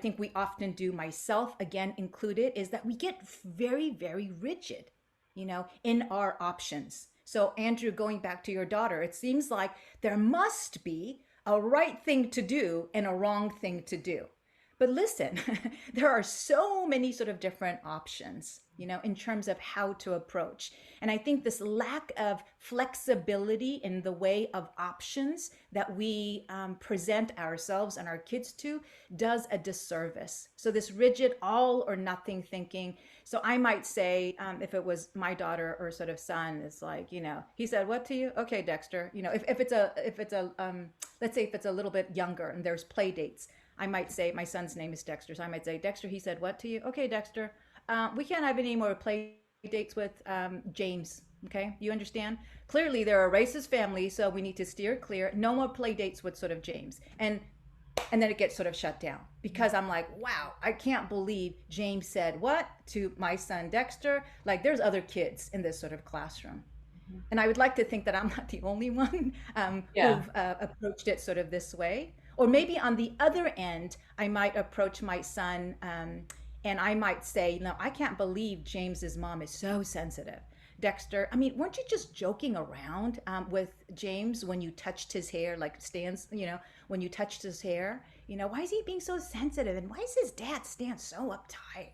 think we often do, myself again included, is that we get very, very rigid, in our options. So, Andrew, going back to your daughter, it seems like there must be a right thing to do and a wrong thing to do. But listen, there are so many sort of different options, in terms of how to approach. And I think this lack of flexibility in the way of options that we present ourselves and our kids to does a disservice. So this rigid all or nothing thinking. So I might say, if it was my daughter or sort of son, it's like, he said, what to you? Okay, Dexter. Let's say if it's a little bit younger and there's play dates, I might say, my son's name is Dexter. So I might say, Dexter, he said, what to you? Okay, Dexter, we can't have any more play dates with James. Okay, you understand? Clearly, they're a racist family, so we need to steer clear. No more play dates with sort of James. And then it gets sort of shut down because I'm like, wow, I can't believe James said what to my son Dexter. Like, there's other kids in this sort of classroom. And I would like to think that I'm not the only one who've approached it sort of this way. Or maybe on the other end, I might approach my son and I might say, no, I can't believe James's mom is so sensitive. Dexter, I mean, weren't you just joking around with James when you touched his hair, like stands, when you touched his hair? Why is he being so sensitive? And why is his dad stand so uptight?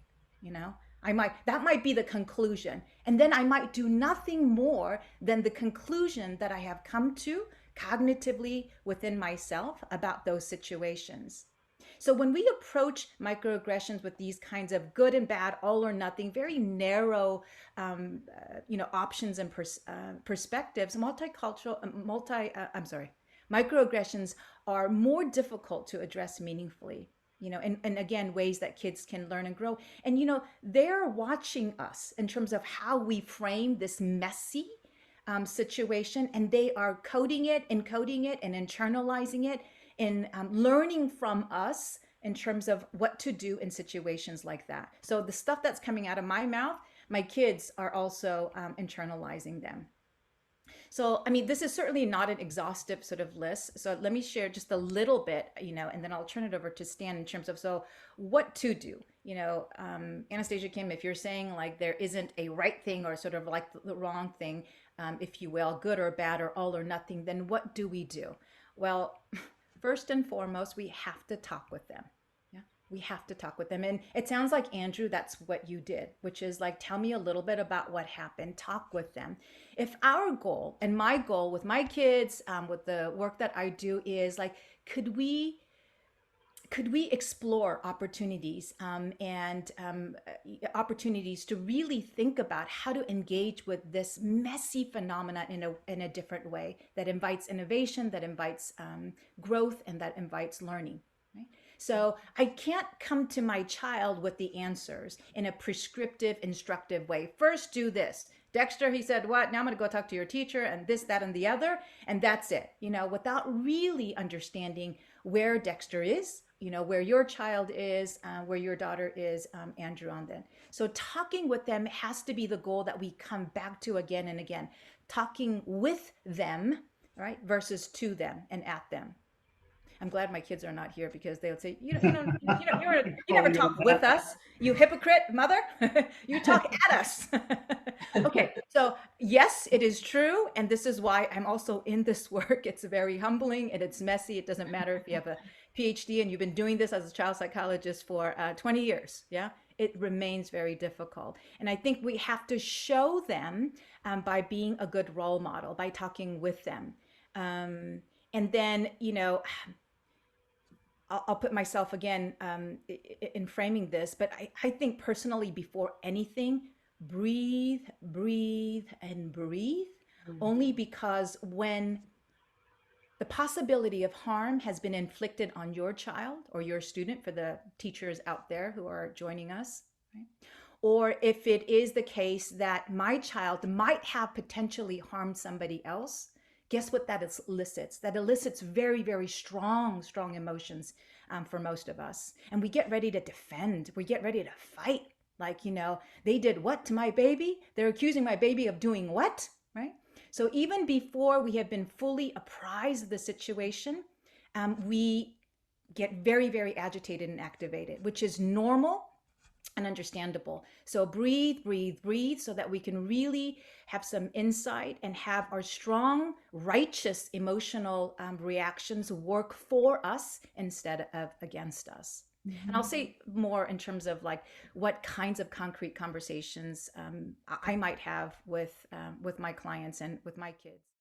That might be the conclusion. And then I might do nothing more than the conclusion that I have come to cognitively within myself about those situations. So when we approach microaggressions with these kinds of good and bad, all or nothing, very narrow, options and perspectives, microaggressions are more difficult to address meaningfully. And again, ways that kids can learn and grow. And, they're watching us in terms of how we frame this messy situation, and they are coding it, encoding it, and internalizing it, and learning from us in terms of what to do in situations like that. So the stuff that's coming out of my mouth, my kids are also internalizing them. So, I mean, this is certainly not an exhaustive sort of list. So let me share just a little bit, and then I'll turn it over to Stan in terms of, so what to do. Anastasia Kim, if you're saying like there isn't a right thing or sort of like the wrong thing, if you will, good or bad or all or nothing, then what do we do? Well, first and foremost, we have to talk with them. We have to talk with them. And it sounds like, Andrew, that's what you did, which is like, tell me a little bit about what happened, talk with them. If our goal and my goal with my kids, with the work that I do is like, could we explore opportunities and opportunities to really think about how to engage with this messy phenomenon in a different way that invites innovation, that invites growth, and that invites learning. Right? So I can't come to my child with the answers in a prescriptive, instructive way. First, do this. Dexter, he said, what? Now I'm going to go talk to your teacher and this, that, and the other. And that's it, without really understanding where Dexter is, where your child is, where your daughter is, Andrew, on then. So talking with them has to be the goal that we come back to again and again. Talking with them, right, versus to them and at them. I'm glad my kids are not here because they would say, you never talk with us, you hypocrite mother. You talk at us. Okay, so yes, it is true. And this is why I'm also in this work. It's very humbling and it's messy. It doesn't matter if you have a PhD and you've been doing this as a child psychologist for 20 years. Yeah, it remains very difficult. And I think we have to show them by being a good role model, by talking with them. And then, I'll put myself again in framing this, but I think personally, before anything, breathe, breathe, and breathe. Only because when the possibility of harm has been inflicted on your child or your student, for the teachers out there who are joining us, right? Or if it is the case that my child might have potentially harmed somebody else, guess what that elicits? That elicits very, very strong emotions for most of us. And we get ready to defend. We get ready to fight. Like, they did what to my baby? They're accusing my baby of doing what, right? So even before we have been fully apprised of the situation, we get very, very agitated and activated, which is normal and understandable. So breathe, breathe, breathe, so that we can really have some insight and have our strong, righteous emotional reactions work for us instead of against us. And I'll say more in terms of like what kinds of concrete conversations I might have with my clients and with my kids.